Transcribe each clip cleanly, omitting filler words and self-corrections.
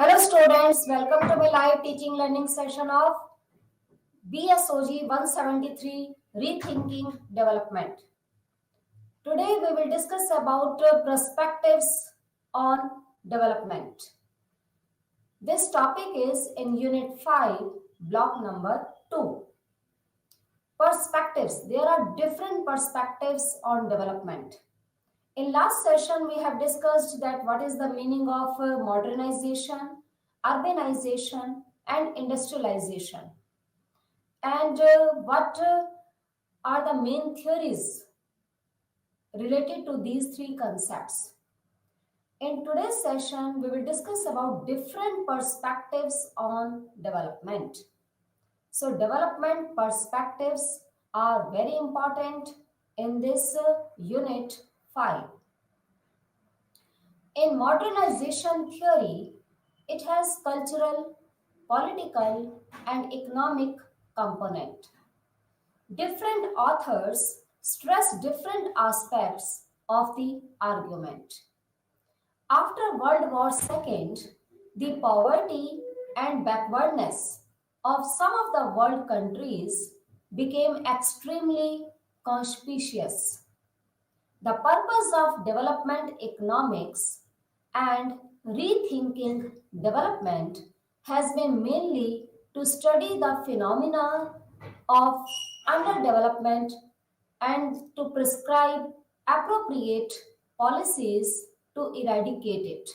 Hello students, welcome to my live teaching learning session of BSOG 173 Rethinking Development. Today we will discuss about perspectives on development. This topic is in Unit 5, block number 2. Perspectives. There are different perspectives on development. In last session, we have discussed that what is the meaning of modernization, urbanization, and industrialization, and what are the main theories related to these three concepts. In today's session, we will discuss about different perspectives on development. So, development perspectives are very important in this unit 5. In modernization theory, it has cultural, political, and economic component. Different authors stress different aspects of the argument. After World War II, the poverty and backwardness of some of the world countries became extremely conspicuous. The purpose of development economics and rethinking development has been mainly to study the phenomena of underdevelopment and to prescribe appropriate policies to eradicate it.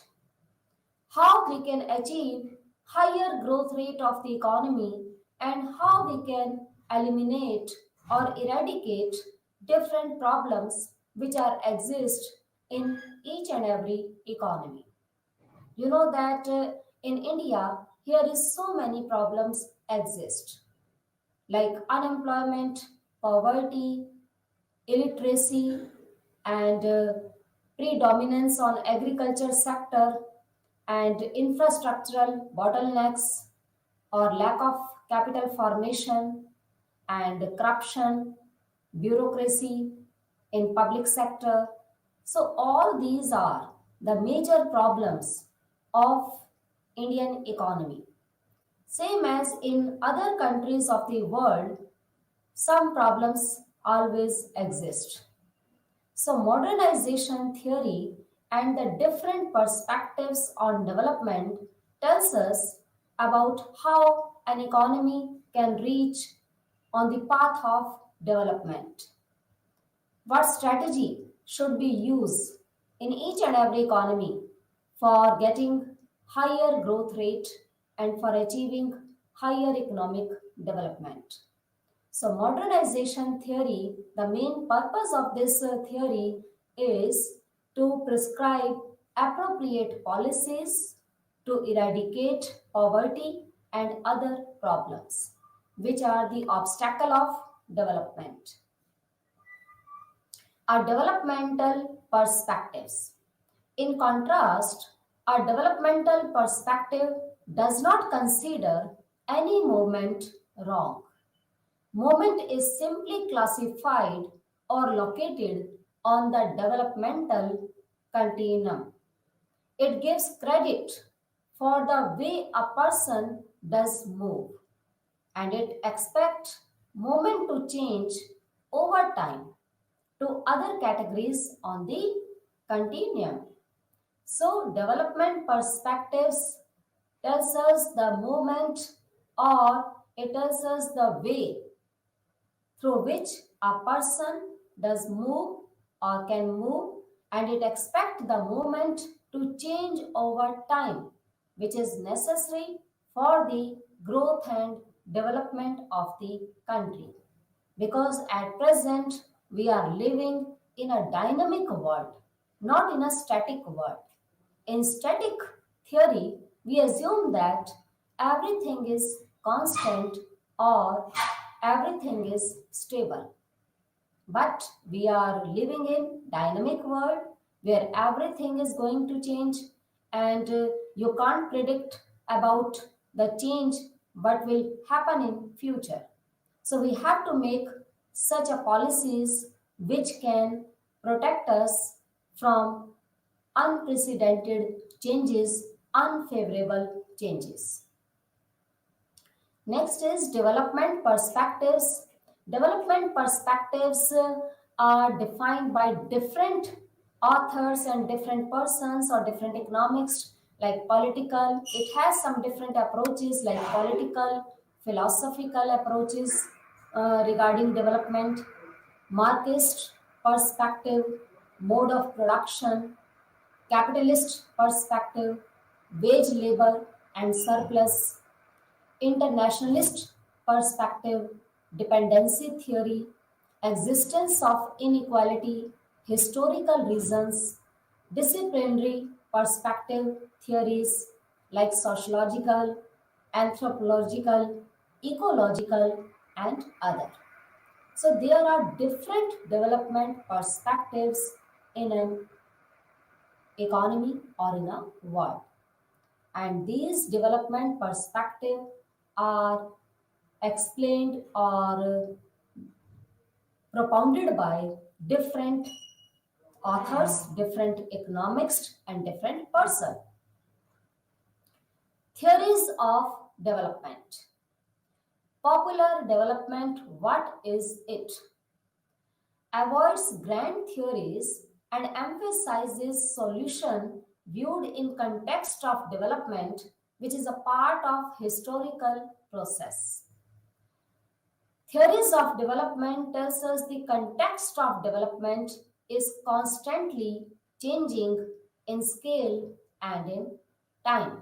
How we can achieve higher growth rate of the economy and how we can eliminate or eradicate different problems which are exist in each and every economy. You know that in India here is so many problems exist like unemployment, poverty, illiteracy, and predominance on agriculture sector and infrastructural bottlenecks or lack of capital formation and corruption, bureaucracy in public sector. So all these are the major problems of Indian economy. Same as in other countries of the world, some problems always exist. So modernization theory and the different perspectives on development tells us about how an economy can reach on the path of development. What strategy should be used in each and every economy for getting higher growth rate and for achieving higher economic development. So modernization theory, the main purpose of this theory is to prescribe appropriate policies to eradicate poverty and other problems, which are the obstacle of development. Our developmental perspectives. In contrast, a developmental perspective does not consider any movement wrong. Movement is simply classified or located on the developmental continuum. It gives credit for the way a person does move and it expects movement to change over time to other categories on the continuum. So development perspectives tells us the movement or it tells us the way through which a person does move or can move and it expects the movement to change over time which is necessary for the growth and development of the country. Because at present we are living in a dynamic world, not in a static world. In static theory, we assume that everything is constant or everything is stable. But we are living in dynamic world where everything is going to change and you can't predict about the change what will happen in future. So we have to make such a policies which can protect us from unprecedented changes unfavorable changes. Next is development perspectives. Development perspectives are defined by different authors and different persons or different economics, like political. It has some different approaches like political, philosophical approaches regarding development, Marxist perspective, mode of production, capitalist perspective, wage labor and surplus, internationalist perspective, dependency theory, existence of inequality, historical reasons, disciplinary perspective theories like sociological, anthropological, ecological, and other. So there are different development perspectives in an economy or in a world. And these development perspectives are explained or propounded by different authors, different economists, and different person. Theories of development. Popular development, what is it? Avoids grand theories and emphasizes solution viewed in context of development, which is a part of historical process. Theories of development tells us the context of development is constantly changing in scale and in time.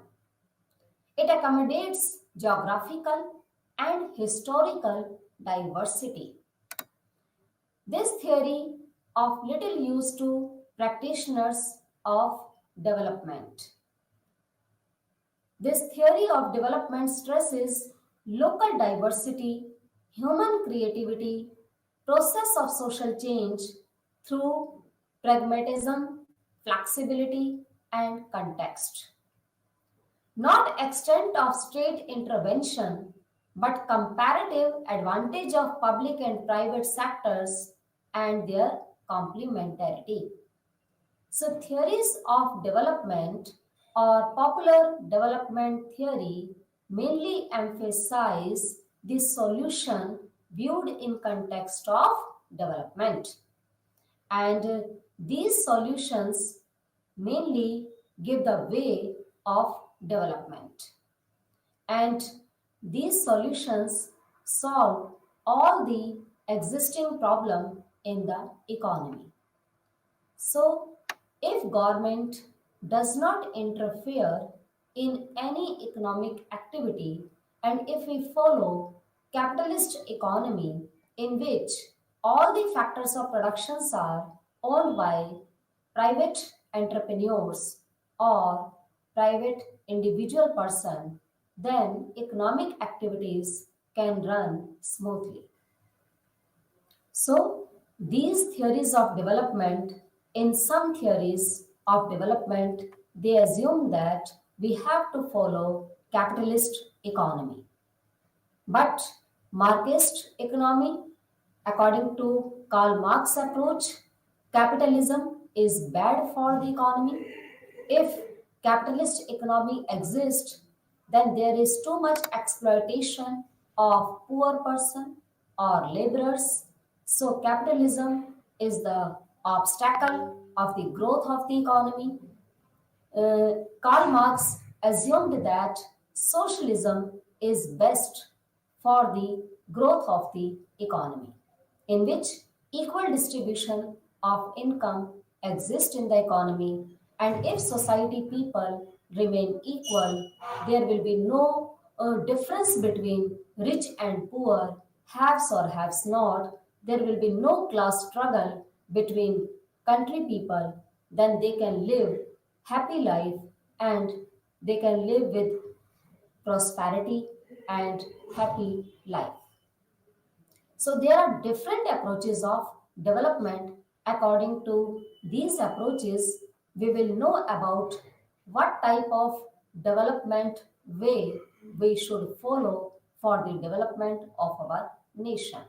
It accommodates geographical and historical diversity. This theory of little use to practitioners of development. This theory of development stresses local diversity, human creativity, process of social change through pragmatism, flexibility, and context. Not extent of state intervention, but comparative advantage of public and private sectors and their complementarity. So, theories of development or popular development theory mainly emphasize the solution viewed in context of development. And these solutions mainly give the way of development. And these solutions solve all the existing problem in the economy. So, if government does not interfere in any economic activity and if we follow capitalist economy in which all the factors of productions are owned by private entrepreneurs or private individual person, then economic activities can run smoothly. So, these theories of development, in some theories of development, they assume that we have to follow capitalist economy. But Marxist economy, according to Karl Marx approach, capitalism is bad for the economy. If capitalist economy exists, then there is too much exploitation of poor person or laborers. So capitalism is the obstacle of the growth of the economy. Karl Marx assumed that socialism is best for the growth of the economy, in which equal distribution of income exists in the economy, and if society people remain equal, there will be no difference between rich and poor, haves or haves not. There will be no class struggle between country people. Then they can live happy life and they can live with prosperity and happy life. So there are different approaches of development. According to these approaches, we will know about what type of development way we should follow for the development of our nation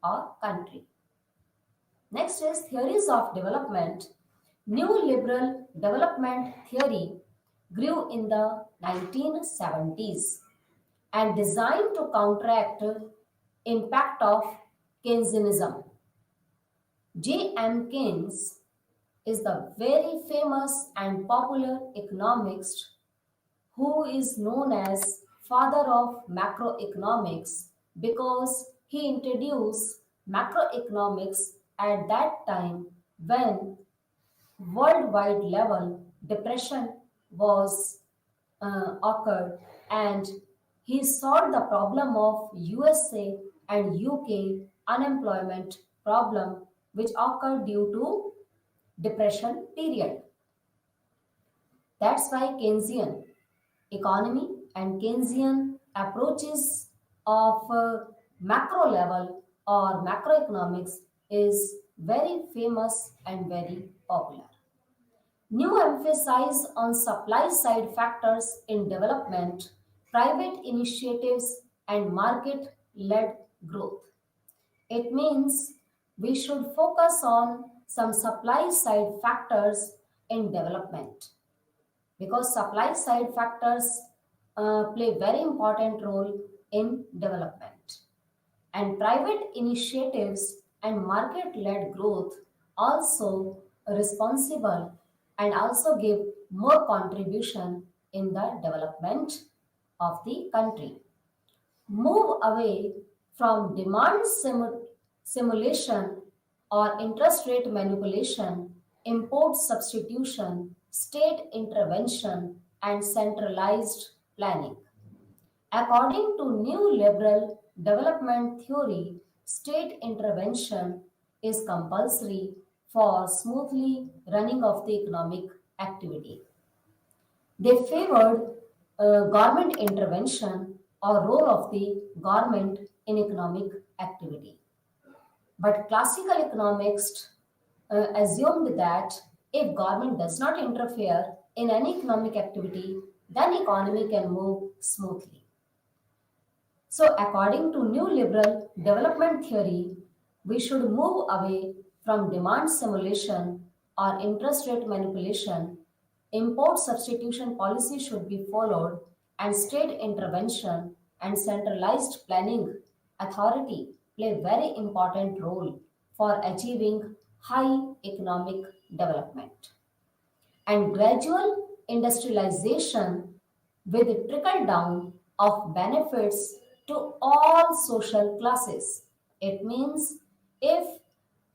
or country. Next is theories of development. New liberal development theory grew in the 1970s and designed to counteract impact of Keynesianism. J.M. Keynes is the very famous and popular economist who is known as father of macroeconomics because he introduced macroeconomics at that time when worldwide level depression was occurred, and he solved the problem of USA and UK unemployment problem which occurred due to depression period. That's why Keynesian economy and Keynesian approaches of macro level or macroeconomics is very famous and very popular. New emphasis on supply side factors in development, private initiatives, and market led growth. It means we should focus on some supply side factors in development because supply side factors play very important role in development, and private initiatives and market led growth also responsible and also give more contribution in the development of the country. Move away from demand simulation or interest rate manipulation, import substitution, state intervention, and centralized planning. According to new liberal development theory, state intervention is compulsory for smoothly running of the economic activity. They favored government intervention or role of the government in economic activity. But classical economists assumed that if government does not interfere in any economic activity, then economy can move smoothly. So, according to new liberal development theory, we should move away from demand simulation or interest rate manipulation. Import substitution policy should be followed, and state intervention and centralized planning authority play very important role for achieving high economic development. And gradual industrialization with trickle down of benefits to all social classes. It means if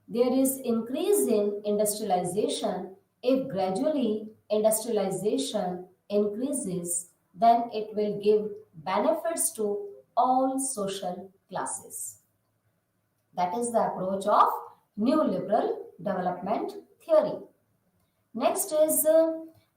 there is increase in industrialization, if gradually industrialization increases, then it will give benefits to all social classes. That is the approach of new liberal development theory. Next is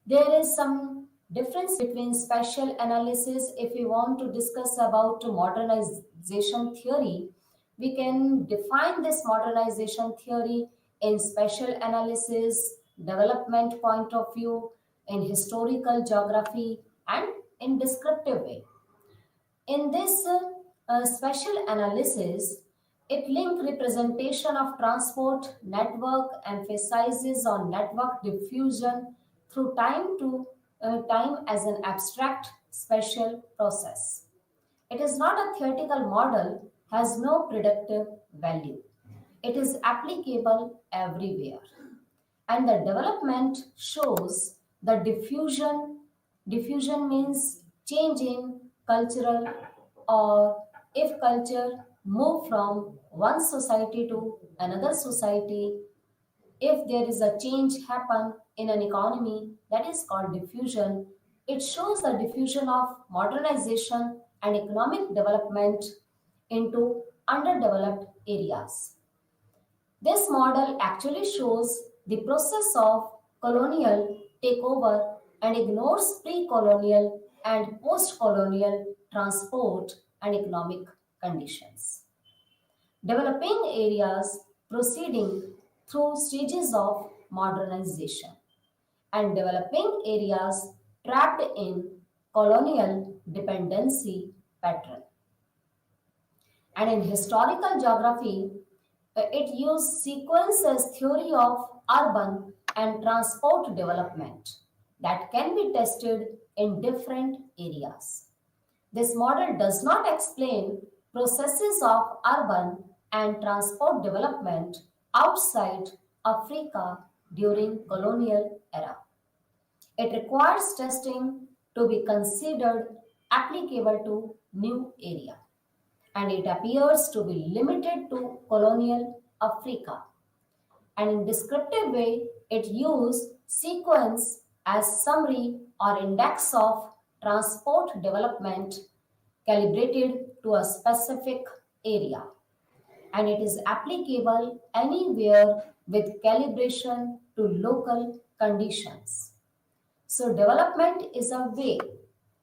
there is some difference between spatial analysis. If we want to discuss about modernization theory, we can define this modernization theory in spatial analysis, development point of view, in historical geography, and in descriptive way. In this spatial analysis, it link representation of transport network emphasizes on network diffusion through time to time as an abstract spatial process. It is not a theoretical model, has no predictive value. It is applicable everywhere. And the development shows the diffusion. Diffusion means change in cultural, or if culture move from one society to another society, if there is a change happen in an economy, that is called diffusion. It shows the diffusion of modernization and economic development into underdeveloped areas. This model actually shows the process of colonial takeover and ignores pre-colonial and post-colonial transport and economic conditions. Developing areas proceeding through stages of modernization, and developing areas trapped in colonial dependency pattern. And in historical geography, it used sequence as theory of urban and transport development. that can be tested in different areas. This model does not explain processes of urban and transport development outside Africa during colonial era. It requires testing to be considered applicable to new area, and it appears to be limited to colonial Africa. And in descriptive way, it used sequence as summary or index of transport development calibrated to a specific area, and it is applicable anywhere with calibration to local conditions. So, development is a way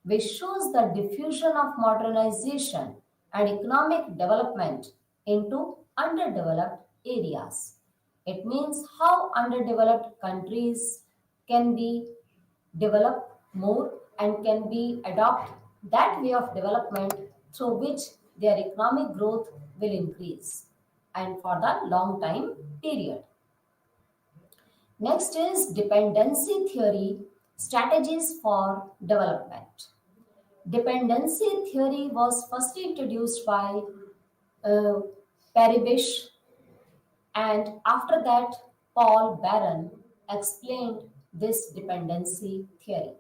which shows the diffusion of modernization and economic development into underdeveloped areas. It means how underdeveloped countries can be developed more and can be adopt that way of development through which their economic growth will increase and for the long time period. Next is dependency theory strategies for development. Dependency theory was firstly introduced by uh, Paribish, and after that, Paul Barron explained this dependency theory.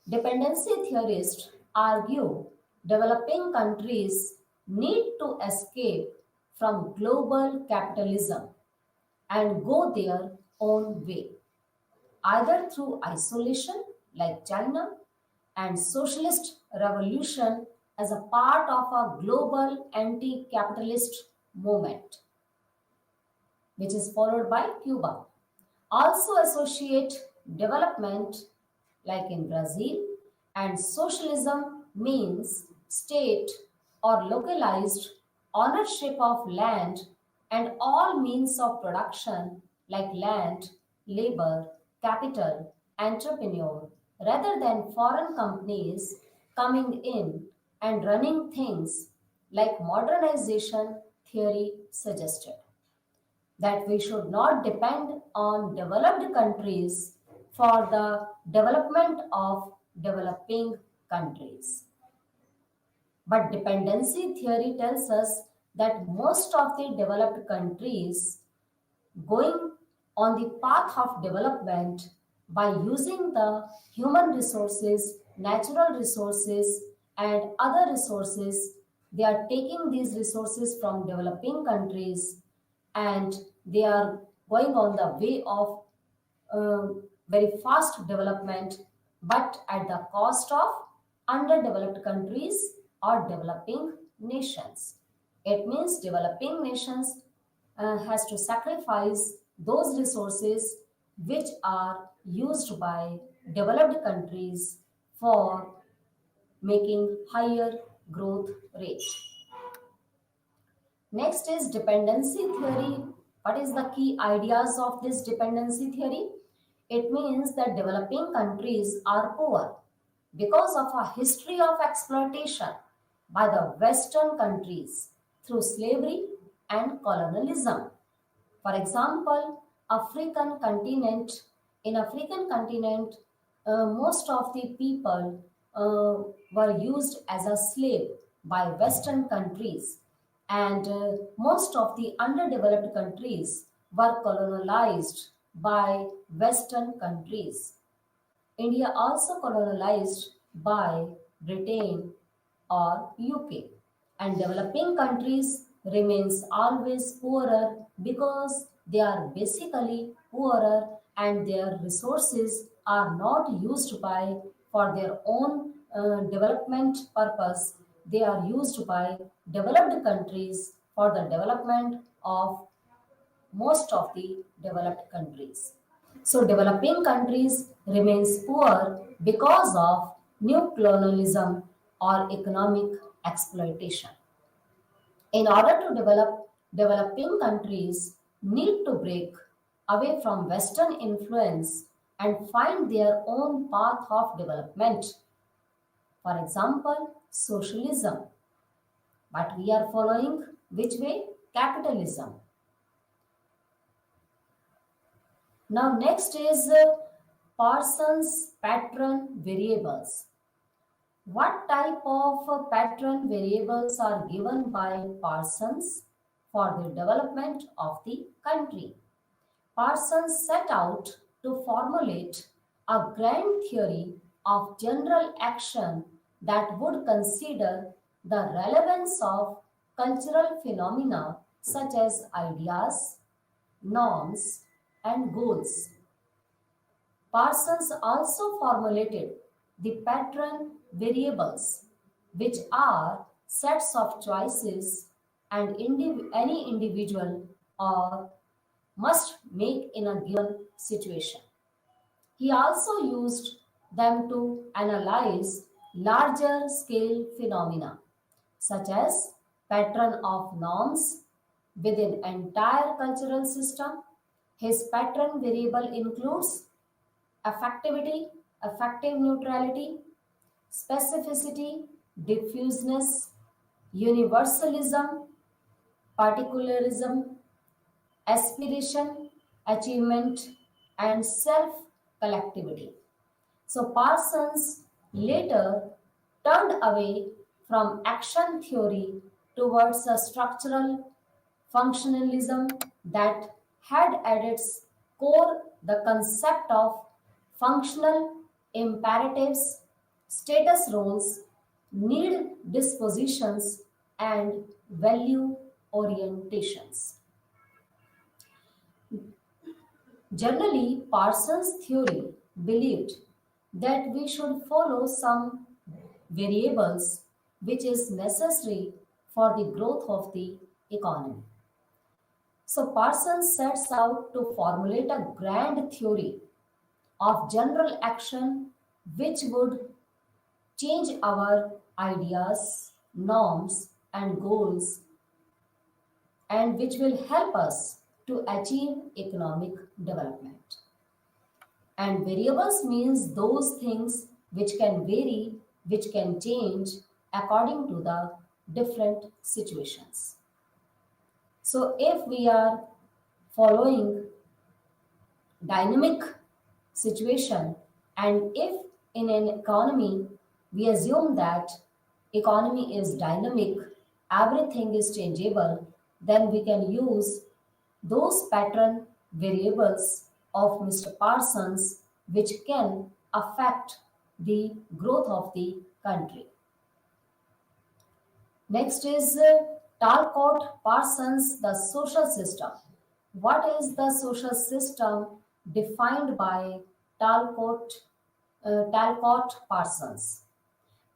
Dependency theorists argue developing countries need to escape from global capitalism and go their own way, either through isolation, like China, and socialist revolution as a part of a global anti capitalist movement, which is followed by Cuba. Also associate development, like in Brazil, and socialism means state or localized ownership of land and all means of production like land, labor, capital, entrepreneur, rather than foreign companies coming in and running things like modernization theory suggested, that we should not depend on developed countries for the development of developing countries. But dependency theory tells us that most of the developed countries going on the path of development by using the human resources, natural resources, and other resources. They are taking these resources from developing countries and they are going on the way of very fast development, but at the cost of underdeveloped countries or developing nations. It means developing nations has to sacrifice those resources which are used by developed countries for making higher growth rate. Next is dependency theory. What is the key ideas of this dependency theory? It means that developing countries are poor because of a history of exploitation by the Western countries through slavery and colonialism. For example, African continent, in African continent, most of the people were used as a slave by Western countries, and most of the underdeveloped countries were colonized by Western countries. India also colonized by Britain or UK, and developing countries remains always poorer because they are basically poorer and their resources are not used by for their own development purpose. They are used by developed countries for the development of most of the developed countries. So developing countries remains poor because of new colonialism or economic exploitation. In order to develop, developing countries need to break away from Western influence and find their own path of development. For example, socialism. But we are following which way? Capitalism. Now, next is Parsons pattern variables. What type of pattern variables are given by Parsons for the development of the country? Parsons set out to formulate a grand theory of general action that would consider the relevance of cultural phenomena such as ideas, norms, and goals. Parsons also formulated the pattern variables, which are sets of choices and any individual or must make in a given situation. He also used them to analyze larger scale phenomena such as pattern of norms within entire cultural system. His pattern variable includes affectivity, affective neutrality, specificity, diffuseness, universalism, particularism, aspiration, achievement, and self collectivity. So Parsons later turned away from action theory towards a structural functionalism that had at its core the concept of functional imperatives, status roles, need dispositions, and value orientations. Generally, Parsons' theory believed that we should follow some variables which is necessary for the growth of the economy. So Parsons sets out to formulate a grand theory of general action which would change our ideas, norms, and goals, and which will help us to achieve economic development. And variables means those things which can vary, which can change according to the different situations. So if we are following dynamic situation, and if in an economy we assume that economy is dynamic, everything is changeable, then we can use those pattern variables of Mr. Parsons which can affect the growth of the country. Next is Talcott Parsons, the social system. What is the social system defined by Talcott, Talcott Parsons?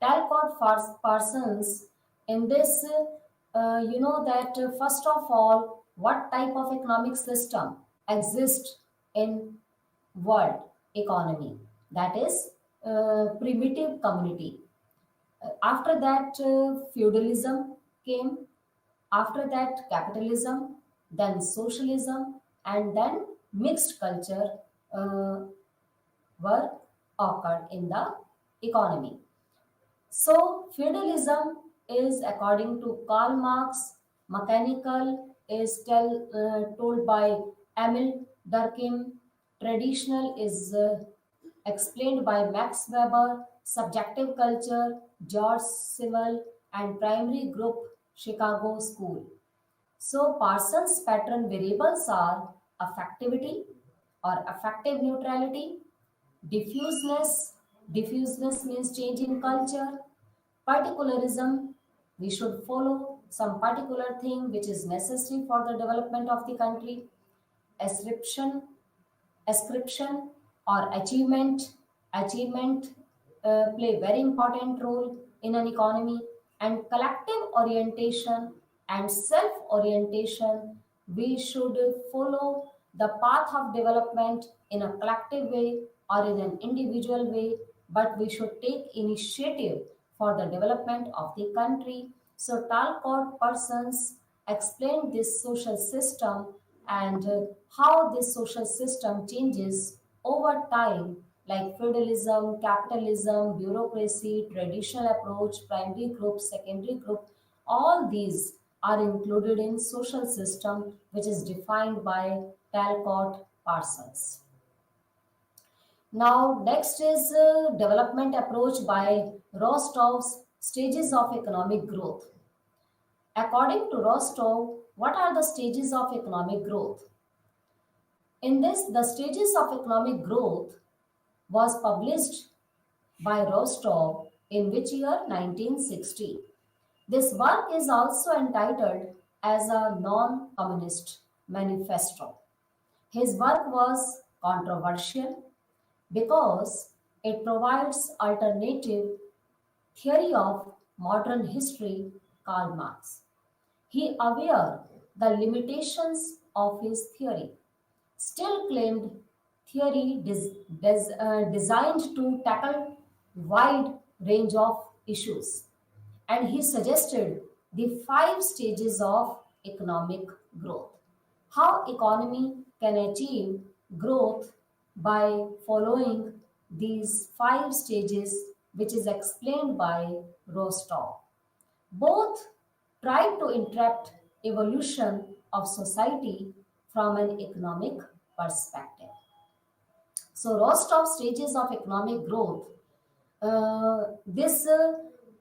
Talcott Parsons, in this, that first of all, what type of economic system exists in world economy? That is primitive community. After that, feudalism came. After that, capitalism, then socialism, and then mixed culture uh, were occurred in the economy. So, feudalism is, according to Karl Marx, mechanical is told by Emil Durkheim, traditional is explained by Max Weber, subjective culture, George Simmel, and primary group, Chicago School. So, Parsons' pattern variables are affectivity or affective neutrality, diffuseness, diffuseness means change in culture, particularism, we should follow some particular thing which is necessary for the development of the country, ascription, ascription or achievement play very important role in an economy, and collective orientation and self orientation, we should follow the path of development in a collective way or in an individual way, but we should take initiative for the development of the country. So Talcott persons explained this social system and how this social system changes over time, like feudalism, capitalism, bureaucracy, traditional approach, primary group, secondary group, all these are included in social system which is defined by Talcott Parsons. Now, next is development approach by Rostov's stages of economic growth. According to Rostov, what are the stages of economic growth? In this, the stages of economic growth was published by Rostov in which year? 1960. This work is also entitled as a non-communist manifesto. His work was controversial because it provides alternative theory of modern history, Karl Marx. He aware the limitations of his theory, still claimed theory designed to tackle wide range of issues, and he suggested the five stages of economic growth. How economy can achieve growth by following these five stages, which is explained by Rostov. Both try to interrupt evolution of society from an economic perspective. So, Rostov stages of economic growth. This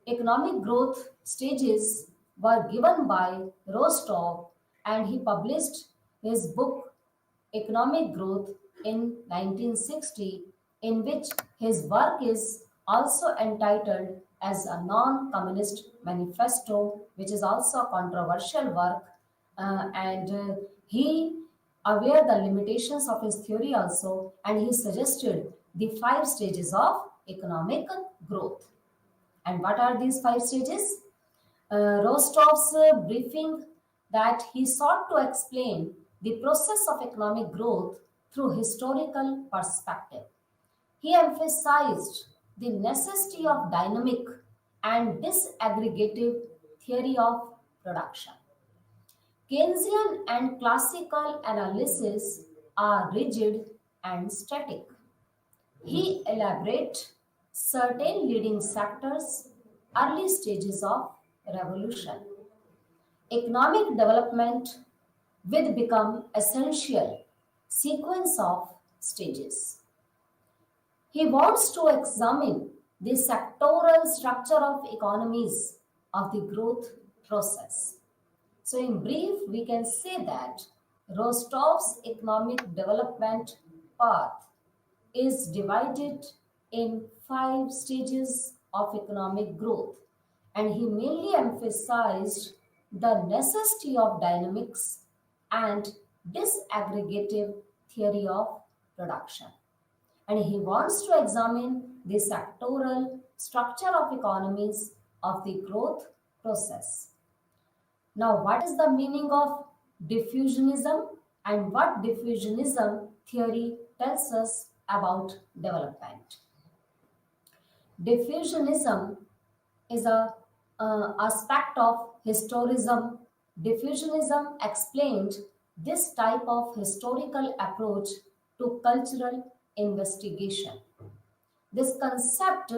economic growth stages were given by Rostov, and he published his book Economic Growth in 1960, in which his work is also entitled as a non-communist manifesto, which is also a controversial work, and he aware the limitations of his theory also, and he suggested the five stages of economic growth. And what are these five stages? Rostov's briefing that he sought to explain the process of economic growth through historical perspective. He emphasized the necessity of dynamic and disaggregative theory of production. Keynesian and classical analysis are rigid and static. He elaborates certain leading sectors, early stages of revolution. Economic development will become essential sequence of stages. He wants to examine the sectoral structure of economies of the growth process. So, in brief, we can say that Rostov's economic development path is divided in five stages of economic growth, and he mainly emphasized the necessity of dynamics and disaggregative theory of production. And he wants to examine the sectoral structure of economies of the growth process. Now, what is the meaning of diffusionism and what diffusionism theory tells us about development? Diffusionism is a aspect of historism. Diffusionism explained this type of historical approach to cultural investigation. This concept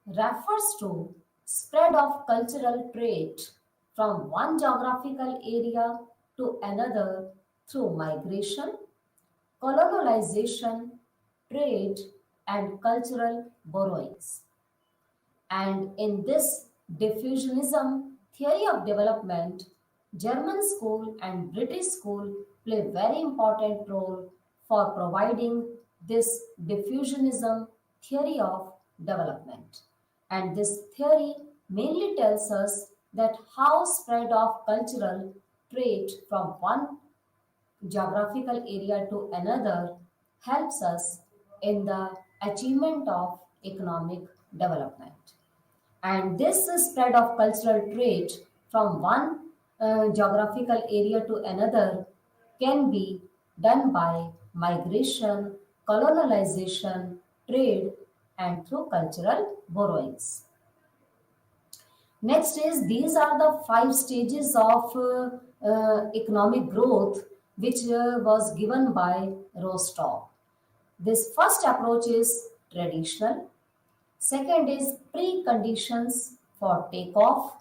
refers to spread of cultural trait from one geographical area to another through migration, colonization, trade, and cultural borrowings. And in this diffusionism theory of development, German school and British school play very important role for providing this diffusionism theory of development. And this theory mainly tells us that how spread of cultural trait from one geographical area to another helps us in the achievement of economic development. And this spread of cultural trait from one geographical area to another can be done by migration, colonization, trade, and through cultural borrowings. Next is these are the five stages of economic growth which was given by Rostov. This first approach is traditional. Second is preconditions for takeoff.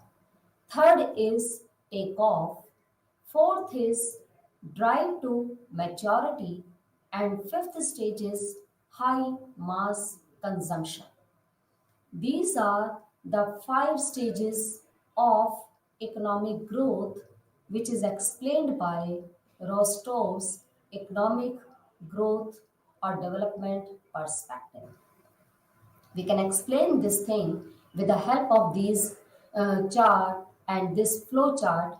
Third is takeoff. Fourth is drive to maturity. And fifth stage is high mass consumption. These are the five stages of economic growth, which is explained by Rostov's economic growth or development perspective. We can explain this thing with the help of these chart and this flow chart.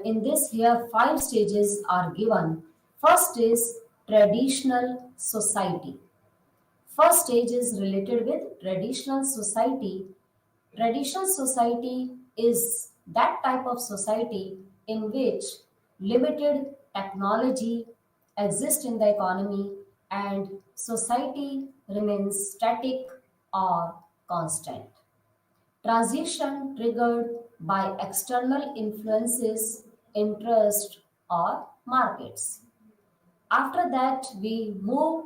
In this here, five stages are given. First is traditional society. First stage is related with traditional society. Traditional society is that type of society in which limited technology exists in the economy and society remains static or constant. Transition triggered by external influences, interest, or markets. After that, we move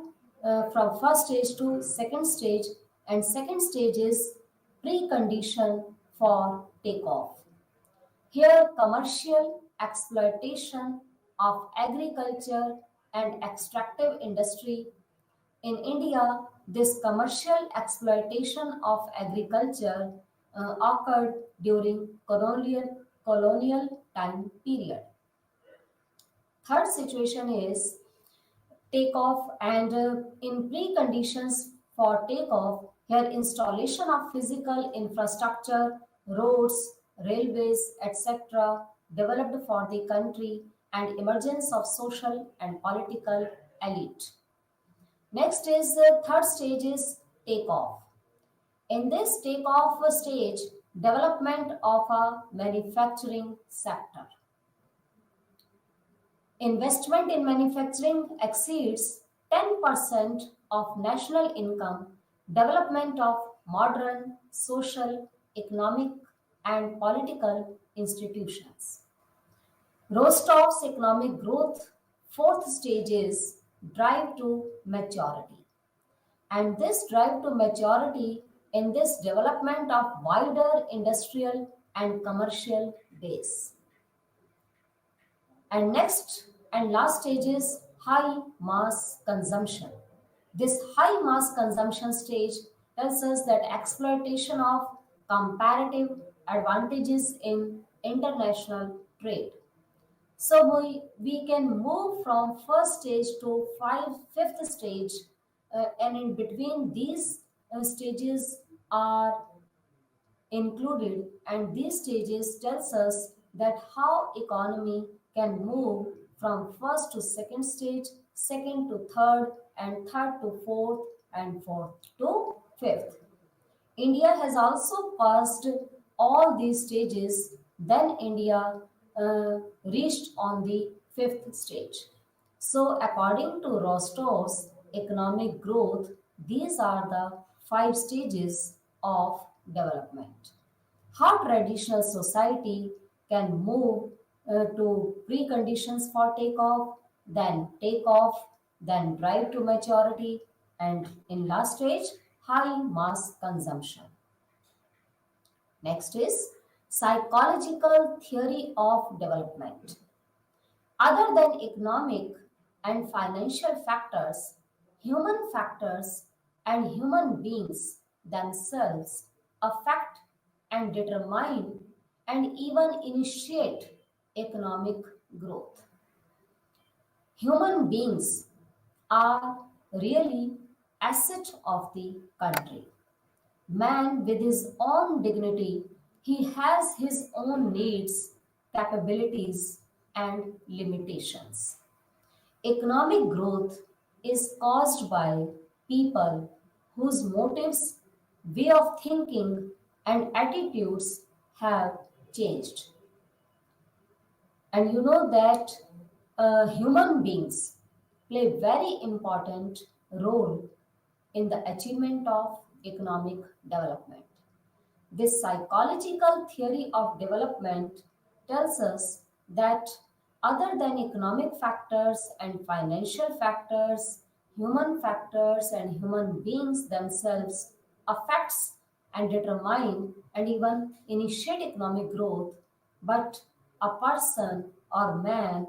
from first stage to second stage, and second stage is precondition for takeoff. Here, commercial exploitation of agriculture and extractive industry. In India, this commercial exploitation of agriculture occurred during colonial time period. Third situation is takeoff, and in preconditions for takeoff, here installation of physical infrastructure, roads, railways, etc. developed for the country, and emergence of social and political elite. Next is third stage is takeoff. In this takeoff stage, development of a manufacturing sector. Investment in manufacturing exceeds 10% of national income. Development of modern social, economic, and political institutions. Rostov's economic growth fourth stage is drive to maturity. And this drive to maturity in this development of wider industrial and commercial base. And next and last stage is high mass consumption. This high mass consumption stage tells us that exploitation of comparative advantages in international trade. So we can move from first stage to fifth stage, and in between these stages are included, and these stages tells us that how economy can move from first to second stage, second to third, and third to fourth, and fourth to fifth. India has also passed all these stages, then India reached on the fifth stage. So, according to Rostov's economic growth, these are the five stages of development. How traditional society can move to preconditions for takeoff, then drive to maturity, and in last stage, high mass consumption. Next is psychological theory of development. Other than economic and financial factors and human beings themselves affect and determine and even initiate economic growth. Human beings are really asset of the country. Man with his own dignity, he has his own needs, capabilities, and limitations. Economic growth is caused by people whose motives, way of thinking, and attitudes have changed. And you know that human beings play very important role in the achievement of economic development. This psychological theory of development tells us that other than economic factors and financial factors and human beings themselves affects and determine and even initiate economic growth, but a person or man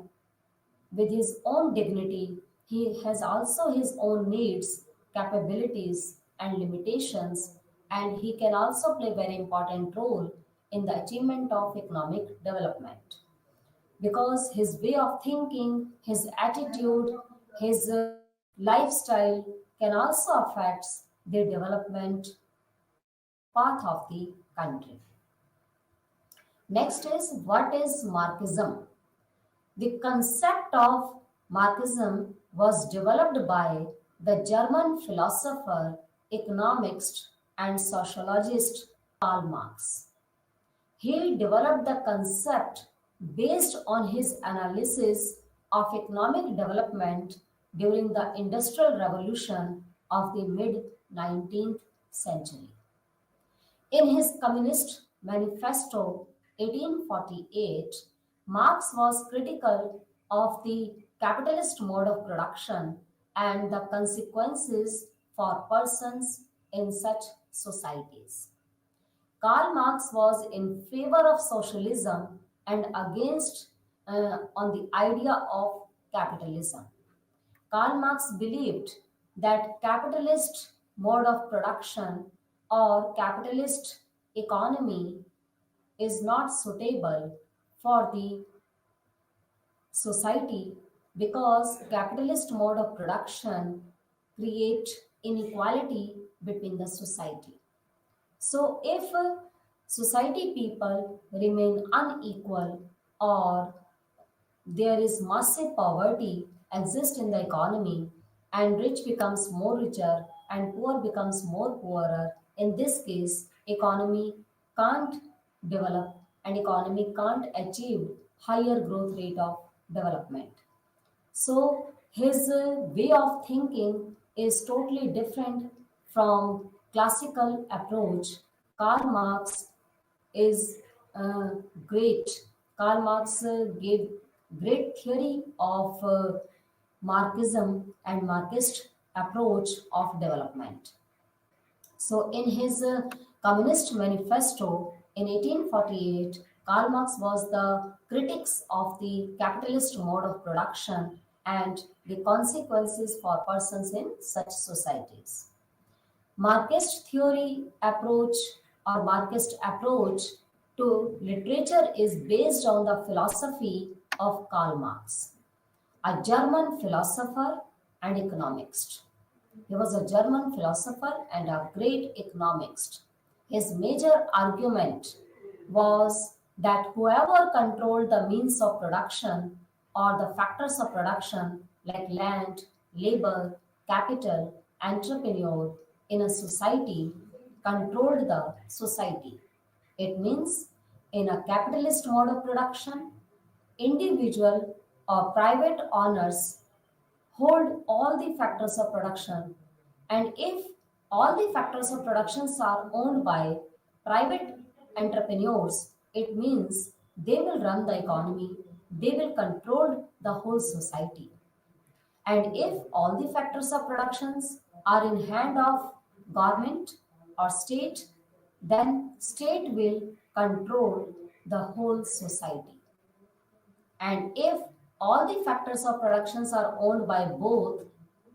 with his own dignity, he has also his own needs, capabilities and limitations, and he can also play very important role in the achievement of economic development because his way of thinking, his attitude, his lifestyle can also affect the development path of the country. Next is what is Marxism? The concept of Marxism was developed by the German philosopher, economist, and sociologist Karl Marx. He developed the concept based on his analysis of economic development during the Industrial Revolution of the mid 19th century. In his Communist Manifesto 1848, Marx was critical of the capitalist mode of production and the consequences for persons in such societies. Karl Marx was in favor of socialism and against on the idea of capitalism. Karl Marx believed that capitalist mode of production or capitalist economy is not suitable for the society because capitalist mode of production create inequality between the society. So if society people remain unequal or there is massive poverty exists in the economy and rich becomes more richer and poor becomes more poorer, in this case economy can't develop and economy can't achieve higher growth rate of development. So his way of thinking is totally different from classical approach. Karl Marx is uh, great. Karl Marx gave great theory of Marxism and Marxist approach of development. So, in his Communist Manifesto in 1848, Karl Marx was the critics of the capitalist mode of production and the consequences for persons in such societies. Marxist theory approach or Marxist approach to literature is based on the philosophy of Karl Marx, a German philosopher and economist. He was a German philosopher and a great economist. His major argument was that whoever controlled the means of production or the factors of production like land, labor, capital, entrepreneur in a society controlled the society. It means in a capitalist mode of production, individual or private owners hold all the factors of production, and if all the factors of productions are owned by private entrepreneurs, it means they will run the economy, they will control the whole society. And if all the factors of productions are in hand of government or state, then state will control the whole society. And if all the factors of productions are owned by both,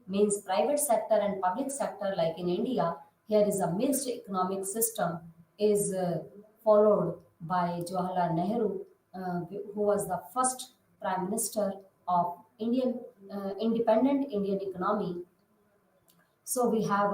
means private sector and public sector, like in India, here is a mixed economic system is followed by Jawaharlal Nehru, who was the first prime minister of Indian independent Indian economy. So we have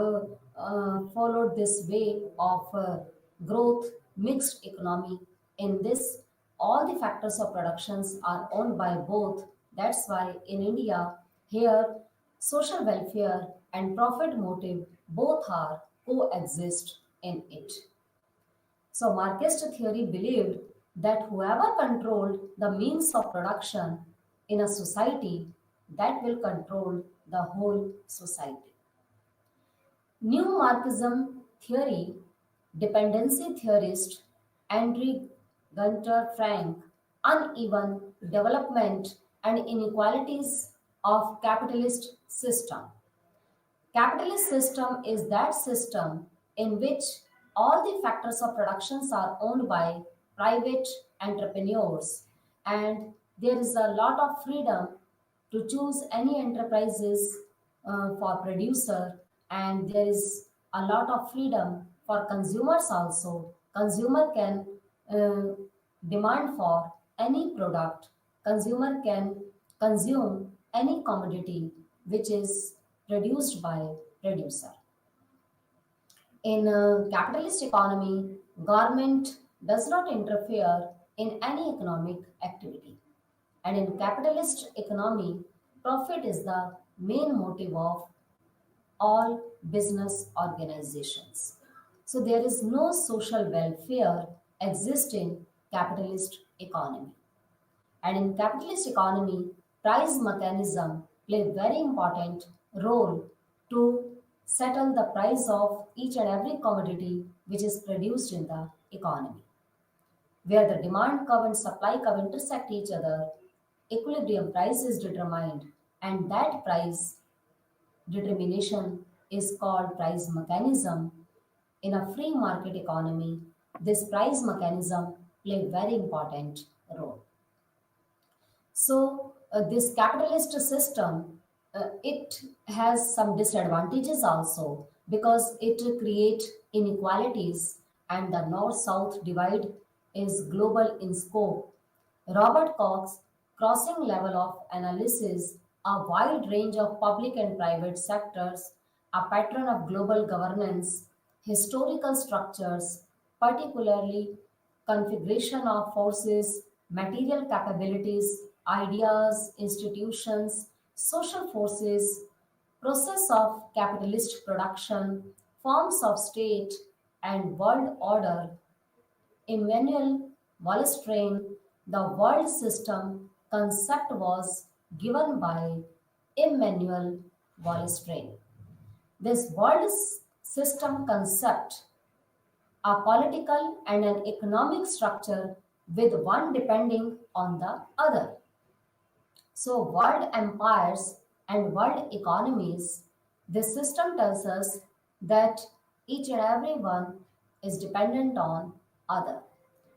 followed this way of growth, mixed economy. In this, all the factors of productions are owned by both. That's why in India, here, social welfare and profit motive both are coexist in it. So Marxist theory believed that whoever controlled the means of production in a society, that will control the whole society. New Marxism theory, dependency theorist Andre Gunter Frank, uneven development and inequalities of capitalist system. Capitalist system is that system in which all the factors of productions are owned by private entrepreneurs and there is a lot of freedom to choose any enterprises for producer and there is a lot of freedom for consumers also. Consumer can uh, demand for any product. Consumer can consume any commodity which is produced by producer. In a capitalist economy, government does not interfere in any economic activity. And in capitalist economy, profit is the main motive of all business organizations. So there is no social welfare exist in capitalist economy. And in capitalist economy, price mechanism play very important role to settle the price of each and every commodity which is produced in the economy. Where the demand curve and supply curve intersect each other, equilibrium price is determined, and that price determination is called price mechanism. In a free market economy, this price mechanism play very important role. So this capitalist system, it has some disadvantages also because it create inequalities and the north-south divide is global in scope. Robert Cox crossing level of analysis, a wide range of public and private sectors, a pattern of global governance, historical structures, particularly configuration of forces, material capabilities, ideas, institutions, social forces, process of capitalist production, forms of state, and world order. Emmanuel Wallerstein, the world system concept was given by Emmanuel Wallerstein. This system concept, a political and an economic structure with one depending on the other. So, world empires and world economies, this system tells us that each and every one is dependent on other.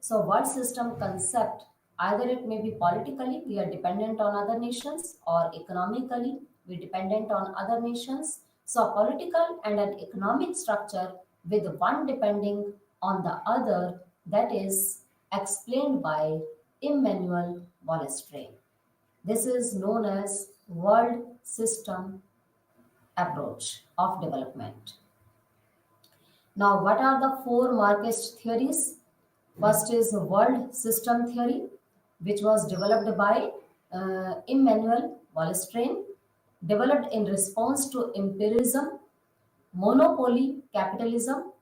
So, world system concept, either it may be politically we are dependent on other nations, or economically we dependent on other nations. So, a political and an economic structure with one depending on the other, that is explained by Immanuel Wallerstein. This is known as world system approach of development. Now, what are the four market theories? First is world system theory, which was developed by Immanuel Wallerstein, developed in response to imperialism, monopoly capitalism,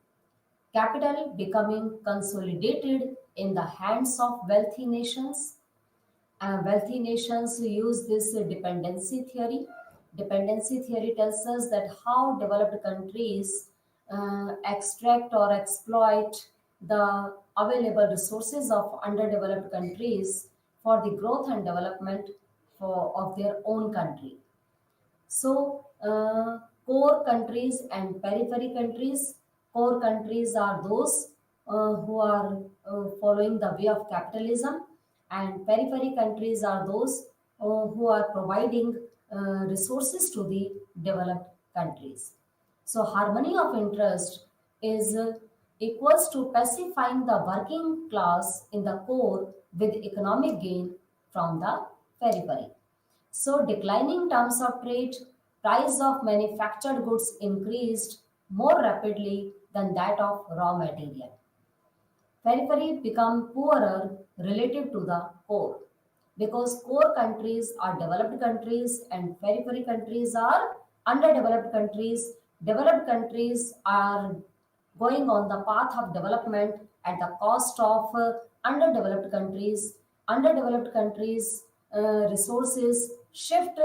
capital becoming consolidated in the hands of wealthy nations. Wealthy nations use this dependency theory. Dependency theory tells us that how developed countries extract or exploit the available resources of underdeveloped countries for the growth and development of their own country. So, core countries and periphery countries. Core countries are those who are following the way of capitalism, and periphery countries are those who are providing resources to the developed countries. So, harmony of interest is equals to pacifying the working class in the core with economic gain from the periphery. So, declining terms of trade, price of manufactured goods increased more rapidly than that of raw material. Periphery become poorer relative to the core because core countries are developed countries and periphery countries are underdeveloped countries. Developed countries are going on the path of development at the cost of underdeveloped countries. Underdeveloped countries resources shift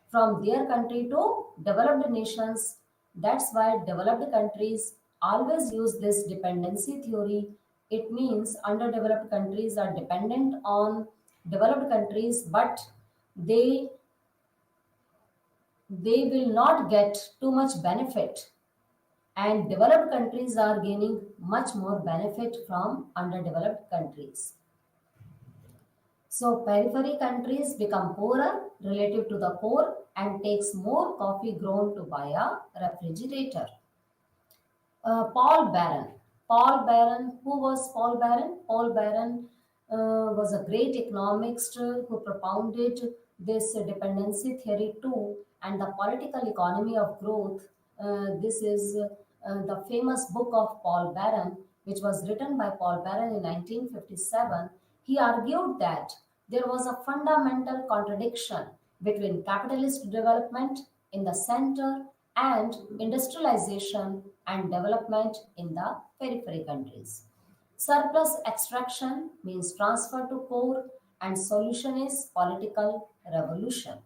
from their country to developed nations. That's why developed countries always use this dependency theory. It means underdeveloped countries are dependent on developed countries, but they they will not get too much benefit, and developed countries are gaining much more benefit from underdeveloped countries. So periphery countries become poorer relative to the core and takes more coffee grown to buy a refrigerator. Paul Barron. Paul Barron, who was Paul Barron? Paul Barron was a great economist who propounded this dependency theory too, and the political economy of growth. This is the famous book of Paul Barron, which was written by Paul Barron in 1957. He argued that there was a fundamental contradiction between capitalist development in the center and industrialization and development in the periphery countries. Surplus extraction means transfer to core, and solution is political revolution.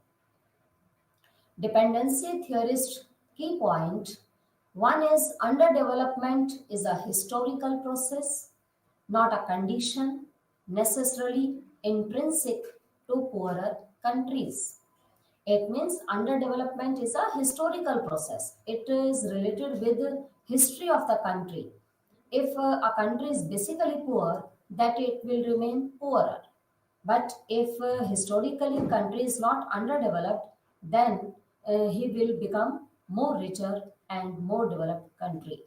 Dependency theorist key point one is underdevelopment is a historical process, not a condition necessarily intrinsic to poorer countries. It means underdevelopment is a historical process. It is related with the history of the country. If a country is basically poor, that it will remain poorer. But if historically country is not underdeveloped, then he will become more richer and more developed country.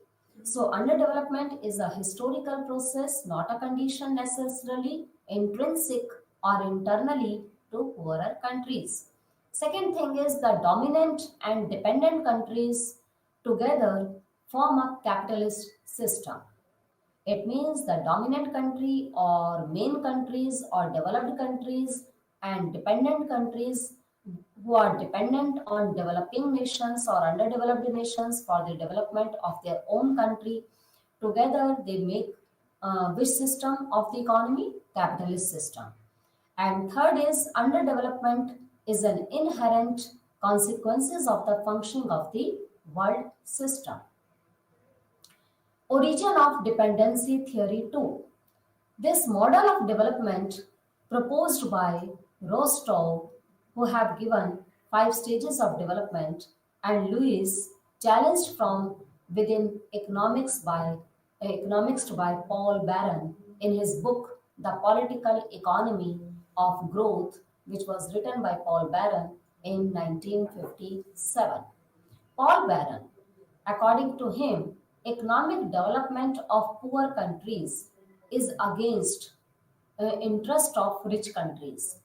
So underdevelopment is a historical process, not a condition necessarily intrinsic or internally to poorer countries. Second thing is the dominant and dependent countries together form a capitalist system. It means the dominant country or main countries or developed countries and dependent countries who are dependent on developing nations or underdeveloped nations for the development of their own country. Together they make which system of the economy? Capitalist system. And third is underdevelopment is an inherent consequences of the functioning of the world system. Origin of dependency theory 2. This model of development proposed by Rostov, who have given 5 stages of development, and Lewis, challenged from within economics by Paul Barron in his book The Political Economy of Growth, which was written by Paul Barron in 1957. Paul Barron, according to him, economic development of poor countries is against interest of rich countries,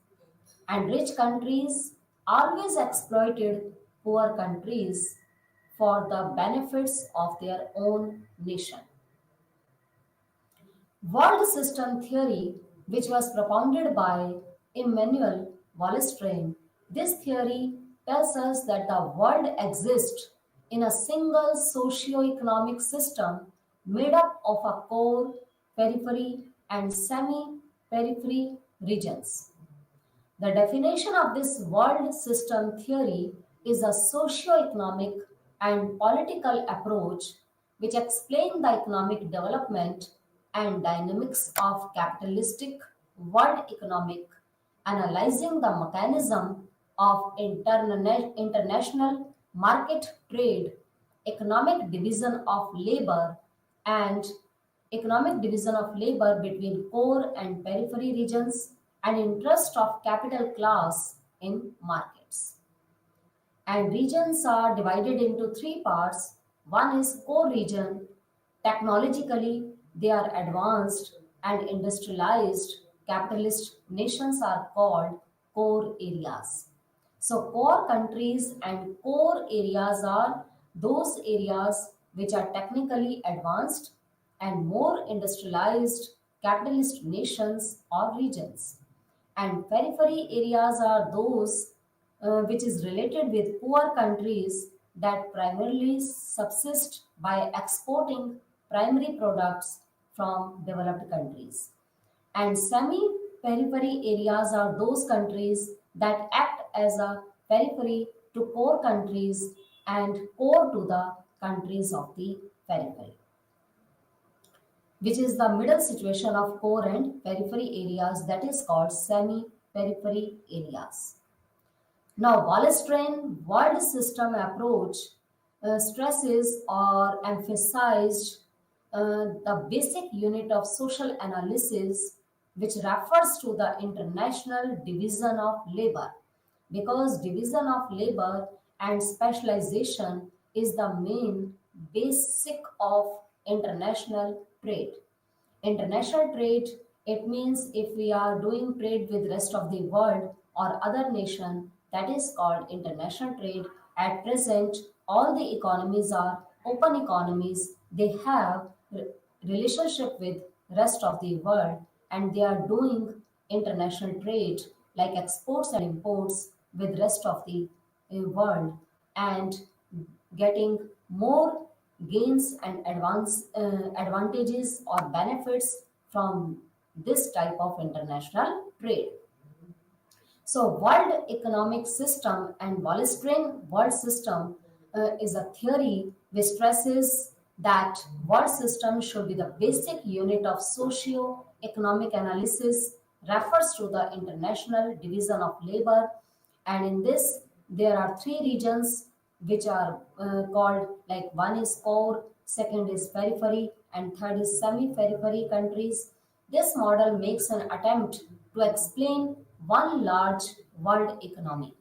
and rich countries always exploited poor countries for the benefits of their own nation. World system theory, which was propounded by Immanuel Wallerstein, this theory tells us that the world exists in a single socio-economic system made up of a core, periphery, and semi-periphery regions. The definition of this world system theory is a socio-economic and political approach which explain the economic development and dynamics of capitalistic world economic, analyzing the mechanism of international market trade, economic division of labor, and economic division of labor between core and periphery regions, and interest of capital class in markets. And regions are divided into three parts. One is core region. Technologically, they are advanced and industrialized. Capitalist nations are called core areas. So, core countries and core areas are those areas which are technically advanced and more industrialized capitalist nations or regions. And periphery areas are those which is related with poor countries that primarily subsist by exporting primary products from developed countries. And semi periphery areas are those countries that act as a periphery to core countries and core to the countries of the periphery, which is the middle situation of core and periphery areas, that is called semi periphery areas. Now, Wallerstein world system approach stresses or emphasized the basic unit of social analysis which refers to the international division of labor, because division of labor and specialization is the main basic of international trade. International trade, it means if we are doing trade with rest of the world or other nation, that is called international trade. At present, all the economies are open economies. They have relationship with rest of the world, and they are doing international trade like exports and imports with rest of the world, and getting more gains and advantages or benefits from this type of international trade. So, World Economic System and Wallerstein World System is a theory which stresses that world system should be the basic unit of socio-economic analysis, refers to the international division of labor, and in this there are three regions which are called, like one is core, second is periphery, and third is semi-periphery countries. This model makes an attempt to explain one large world economy.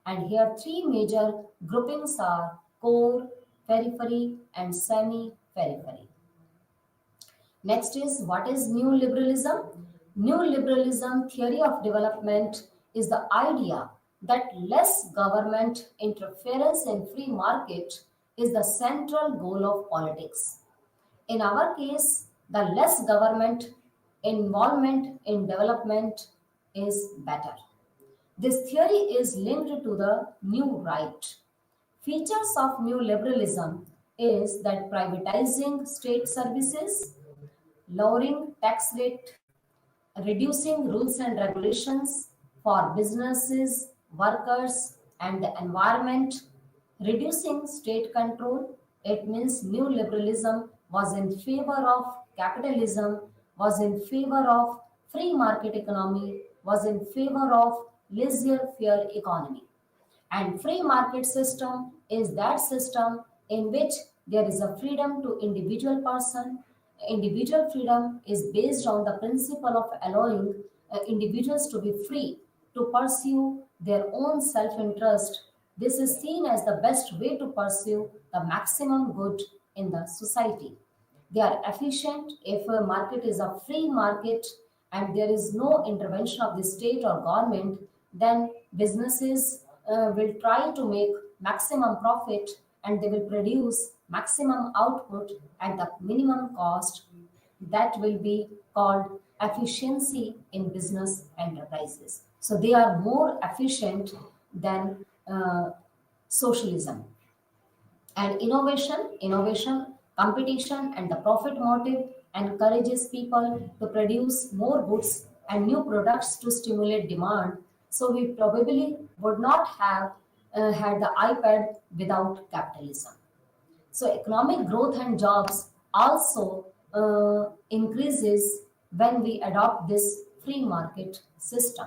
And here, three major groupings are core, periphery, and semi periphery. Next is, what is new liberalism? New liberalism theory of development is the idea that less government interference in free market is the central goal of politics. In our case, the less government involvement in development is better. This theory is linked to the new right. Features of new liberalism is that privatizing state services, lowering tax rate, reducing rules and regulations for businesses, workers, and the environment, reducing state control. It means new liberalism was in favor of capitalism, was in favor of free market economy, was in favor of laissez-faire economy. And free market system is that system in which there is a freedom to individual person. Individual freedom is based on the principle of allowing individuals to be free to pursue their own self-interest. This is seen as the best way to pursue the maximum good in the society. They are efficient. If a market is a free market and there is no intervention of the state or government, then businesses will try to make maximum profit, and they will produce maximum output at the minimum cost. That will be called efficiency in business enterprises. So they are more efficient than socialism. And innovation, competition, and the profit motive encourages people to produce more goods and new products to stimulate demand. So we probably would not have had the iPad without capitalism. So economic growth and jobs also increases when we adopt this free market system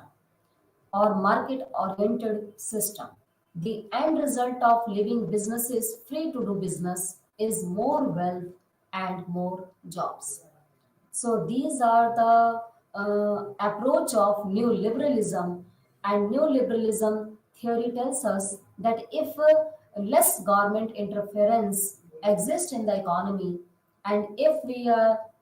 or market oriented system. The end result of leaving businesses free to do business is more wealth and more jobs. So these are the approach of new liberalism, and new liberalism theory tells us that if less government interference exists in the economy, and if we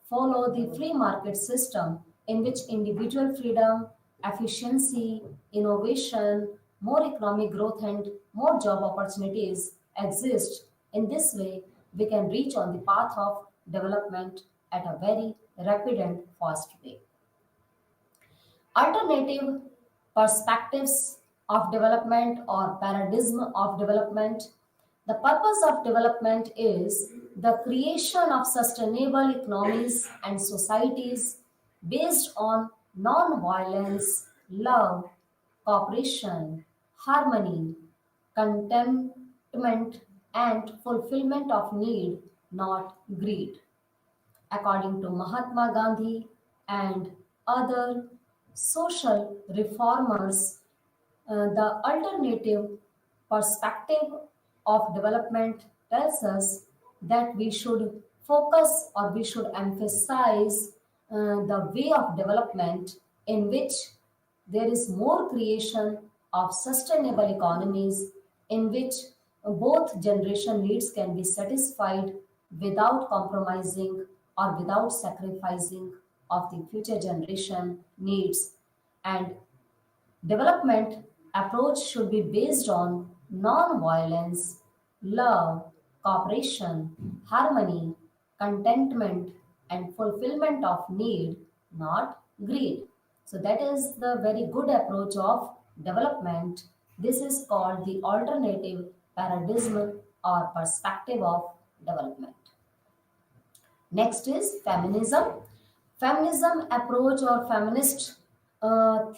follow the free market system in which individual freedom, efficiency, innovation, more economic growth, and more job opportunities exist, in this way we can reach on the path of development at a very rapid and fast way. Alternative perspectives of development or paradigm of development. The purpose of development is the creation of sustainable economies and societies based on non-violence, love, cooperation, harmony, contentment, and fulfillment of need, not greed. According to Mahatma Gandhi and other social reformers, the alternative perspective of development tells us that we should focus or we should emphasize the way of development in which there is more creation of sustainable economies in which both generation needs can be satisfied without compromising or without sacrificing of the future generation needs, and development approach should be based on non-violence, love, cooperation, harmony, contentment, and fulfillment of need, not greed. So that is the very good approach of development. This is called the alternative paradigm or perspective of development. Next is feminism. Feminism approach or feminist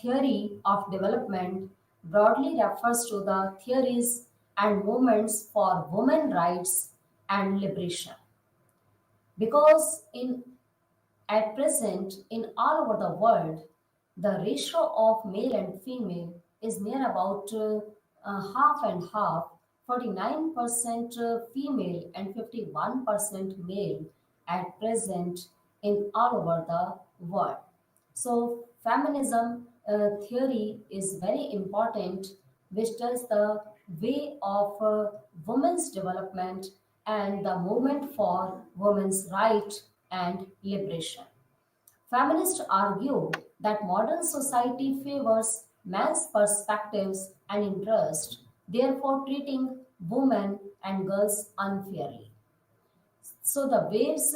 theory of development broadly refers to the theories and movements for women rights and liberation. Because in at present, in all over the world, the ratio of male and female is near about half and half, 49% female and 51% male at present in all over the world. So, feminism theory is very important, which tells the way of women's development and the movement for women's right and liberation. Feminists argue that modern society favors men's perspectives and interests, therefore treating women and girls unfairly. So the waves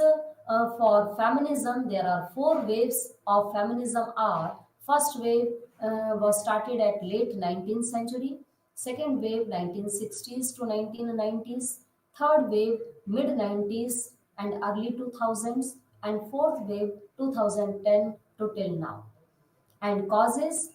for feminism, there are four waves of feminism are: first wave was started at late 19th century, second wave 1960s to 1990s, third wave mid 90s and early 2000s, and fourth wave 2010 to till now. And causes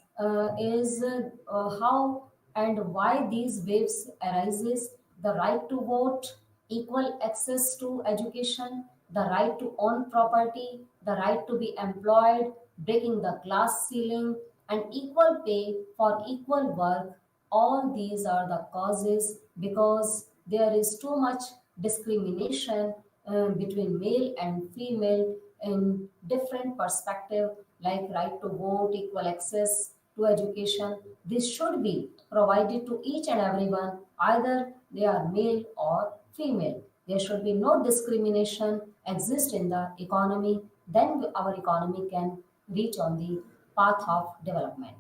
is how and why these waves arises: the right to vote, equal access to education, the right to own property, the right to be employed, breaking the class ceiling, and equal pay for equal work. All these are the causes because there is too much discrimination between male and female in different perspective, like right to vote, equal access to education. This should be provided to each and everyone, either they are male or female. There should be no discrimination exist in the economy. Then our economy can reach on the path of development.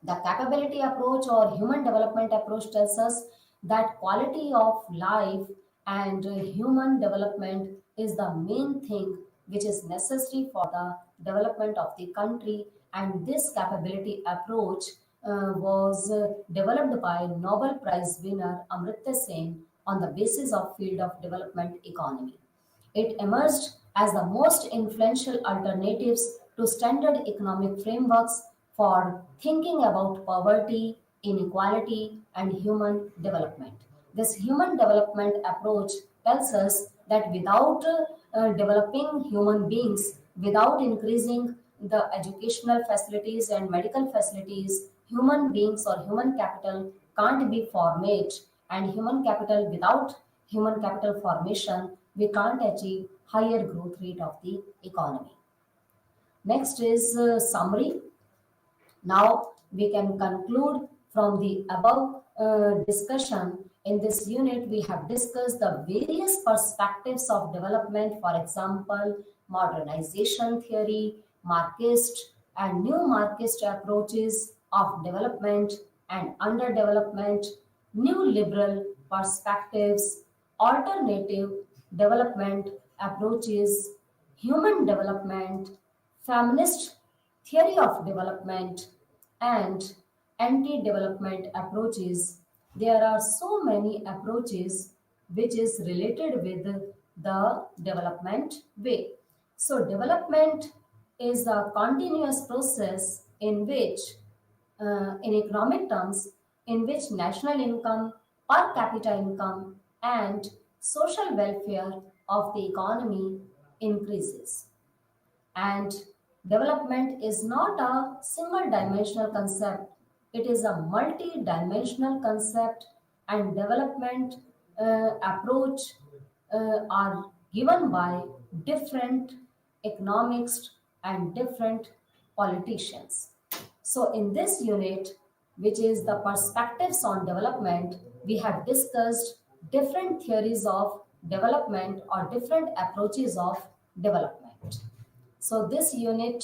The capability approach or human development approach tells us that quality of life and human development is the main thing which is necessary for the development of the country. And this capability approach was developed by Nobel Prize winner Amartya Sen on the basis of field of development economy. It emerged as the most influential alternatives to standard economic frameworks for thinking about poverty, inequality, and human development. This human development approach tells us that without developing human beings, without increasing the educational facilities and medical facilities, human beings or human capital can't be formed, and human capital without human capital formation, we can't achieve higher growth rate of the economy. Next is summary. Now we can conclude from the above discussion. In this unit, we have discussed the various perspectives of development, for example, modernization theory, Marxist and new Marxist approaches of development and underdevelopment, new liberal perspectives, alternative development approaches, human development, feminist theory of development, and anti-development approaches. There are so many approaches which is related with the development way. So development is a continuous process in which in economic terms, in which national income, per capita income, and social welfare of the economy increases. And development is not a single dimensional concept, it is a multi dimensional concept, and development approach are given by different economists, and different politicians. So, in this unit, which is the perspectives on development, we have discussed different theories of development or different approaches of development. So, this unit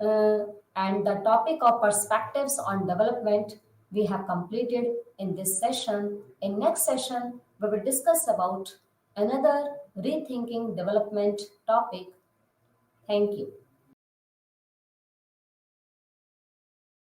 uh, and the topic of perspectives on development we have completed in this session. In next session, we will discuss about another rethinking development topic. Thank you.